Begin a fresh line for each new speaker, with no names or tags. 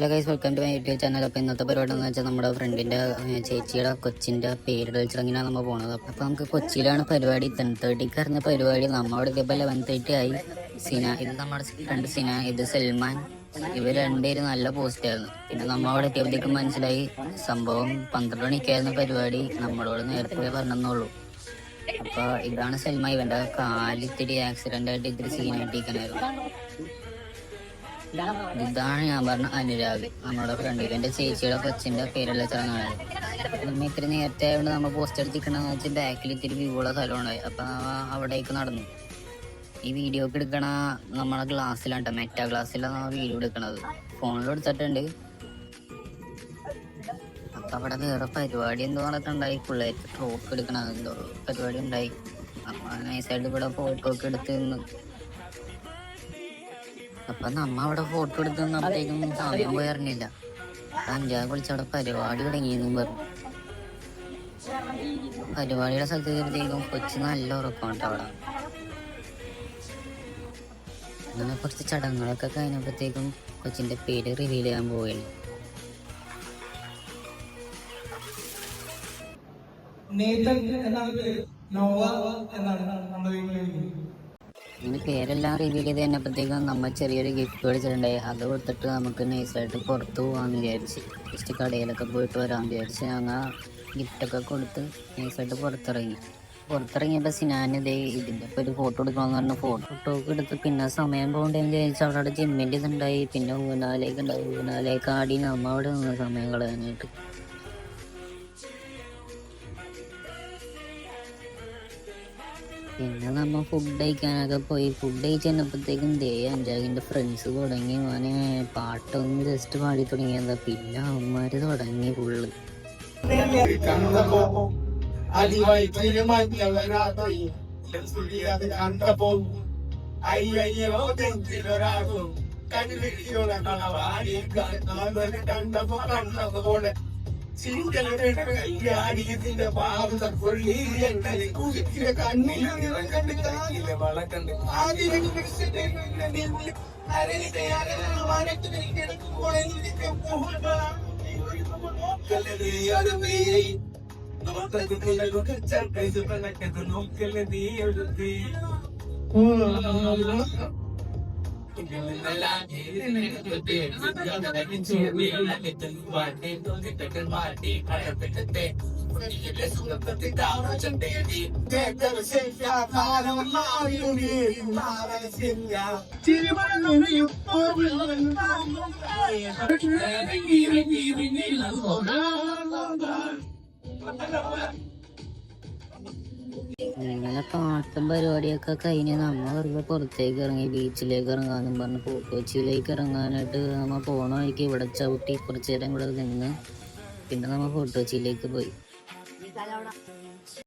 Hello guys, welcome to my YouTube channel. അപ്പോൾ ഇന്നത്തെ പരിപാടി എന്ന് വെച്ചാൽ നമ്മുടെ ഫ്രണ്ടിൻ്റെ ചേച്ചിയുടെ കൊച്ചിൻ്റെ പേര് ചടങ്ങിനാണ് നമ്മൾ പോകുന്നത്. അപ്പോൾ നമുക്ക് കൊച്ചിയിലാണ് പരിപാടി. 10:30 അറിഞ്ഞ പരിപാടി നമ്മളോട് ഇതിപ്പോൾ 11:30 ആയി. ഇത് നമ്മുടെ ഫ്രണ്ട് സിന, ഇത് സൽമാൻ. ഇവർ രണ്ടുപേരും നല്ല പോസ്റ്റായിരുന്നു. പിന്നെ നമ്മളവിടെ എത്തിയപ്പോഴത്തേക്കും മനസ്സിലായി സംഭവം 12 മണിക്കായിരുന്നു പരിപാടി. നമ്മളോട് നേരത്തെ പറഞ്ഞെന്നുള്ളൂ. അപ്പോൾ ഇതാണ് സൽമാൻ. ഇവൻ്റെ കാലിത്തിരി ആക്സിഡൻ്റ് ആയിട്ട് ഇത്തിരി സീനായിട്ടിരിക്കണായിരുന്നു. ഇതാണ് ഞാൻ പറഞ്ഞ അനുരാഗ്, നമ്മുടെ ഫ്രണ്ട്. ഇവന്റെ ചേച്ചിയുടെ കൊച്ചിന്റെ പേരുള്ള ചടങ്ങാണ്. നമ്മ ഇത്തിരി നേരത്തെ ആയതുകൊണ്ട് നമ്മൾ പോസ്റ്റ് എടുത്തിക്കണെന്ന് വെച്ചാൽ ബാക്കിൽ ഇത്തിരി വ്യൂള്ള സ്ഥലമുണ്ടായി. അപ്പൊ അവിടേക്ക് നടന്നു. ഈ വീഡിയോ ഒക്കെ എടുക്കണ നമ്മളെ ഗ്ലാസ്സിലാണ് കേട്ടോ, മെറ്റാ ഗ്ലാസ്സിലാണ് വീഡിയോ എടുക്കണത്. ഫോണിൽ എടുത്തിട്ടുണ്ട്. അപ്പൊ അവിടെ വേറെ പരിപാടി എന്തോ നടക്കണ്ടായി. പിള്ളേർക്ക് ട്രോഫി എടുക്കണ എന്തോ പരിപാടി ഉണ്ടായി. നമ്മ നൈസായിട്ട് ഇവിടെ ഫോട്ടോ ഒക്കെ എടുത്ത് നിന്ന്. അപ്പൊ നമ്മ അവിടെ ഫോട്ടോ എടുത്ത് നിന്നപ്പോഴത്തേക്കും സമയം പോയി അറിഞ്ഞില്ല. അഞ്ചാ വിളിച്ചവിടെ പരിപാടി തുടങ്ങിയെന്നും പറഞ്ഞു. പരിപാടിയുടെ സ്ഥലത്ത് കയറിയത്തേക്കും കൊച്ചു നല്ല ഉറക്കം കേട്ടോ അവിടെ. അങ്ങനെ കുറച്ച് ചടങ്ങുകളൊക്കെ കഴിഞ്ഞപ്പോഴത്തേക്കും കൊച്ചിന്റെ പേര് റിവീൽ ചെയ്യാൻ പോവുകയാണ്. ഇനി പേരെല്ലാം റിവീൽ ചെയ്ത് കഴിഞ്ഞപ്പോഴത്തേക്കും നമ്മൾ ചെറിയൊരു ഗിഫ്റ്റ് മേടിച്ചിട്ടുണ്ടായി. അത് കൊടുത്തിട്ട് നമുക്ക് നൈസായിട്ട് പുറത്ത് പോകാമെന്ന് വിചാരിച്ച്, ജസ്റ്റ് കടയിലൊക്കെ പോയിട്ട് വരാമെന്ന് വിചാരിച്ച് ഞങ്ങൾ ഗിഫ്റ്റൊക്കെ കൊടുത്ത് നൈസായിട്ട് പുറത്തിറങ്ങിയപ്പോൾ സിനാനിതേ ഇതിൻ്റെ ഇപ്പോൾ ഒരു ഫോട്ടോ എടുക്കണമെന്ന് പറഞ്ഞ് ഫോട്ടോ ഒക്കെ എടുത്ത് പിന്നെ സമയം പോകണ്ടെന്ന് വിചാരിച്ചാൽ അവിടെ ജിമ്മിൻ്റെ ഇതുണ്ടായി. പിന്നെ ഊനാലേക്ക് ഉണ്ടായി. ഊനാലേക്ക് ആടി നമ്മൾ അവിടെ നിന്ന് സമയം കളയാനായിട്ട്. പിന്നെ നമ്മൾ ഫുഡ് കഴിക്കാനൊക്കെ പോയി. ഫുഡ് കഴിച്ച് കഴിഞ്ഞപ്പോഴത്തേക്കും അഞ്ചാകിൻ്റെ ഫ്രണ്ട്സ് തുടങ്ങി. മോനെ പാട്ടൊന്ന് ജസ്റ്റ് പാടി തുടങ്ങിയതാ. പിന്നെ അവന്മാര് തുടങ്ങി ഫുള്ള്.
ിന്റെ പാവ കണ്ണിൽ വളക്കണ്ട്
ഇങ്ങനെ പാട്ടും പരിപാടിയൊക്കെ കഴിഞ്ഞ് നമ്മ വെറുതെ പുറത്തേക്ക് ഇറങ്ങി. ബീച്ചിലേക്ക് ഇറങ്ങാന്നും പറഞ്ഞ് കൊച്ചിയിലേക്ക് ഇറങ്ങാനായിട്ട് നമ്മൾ പോണ വഴിക്ക് ഇവിടെ ചവിട്ടി കുറച്ചു നേരം ഇവിടെ നിന്ന് പിന്നെ നമ്മൾ ഫോർട്ട് കൊച്ചിയിലേക്ക് പോയി.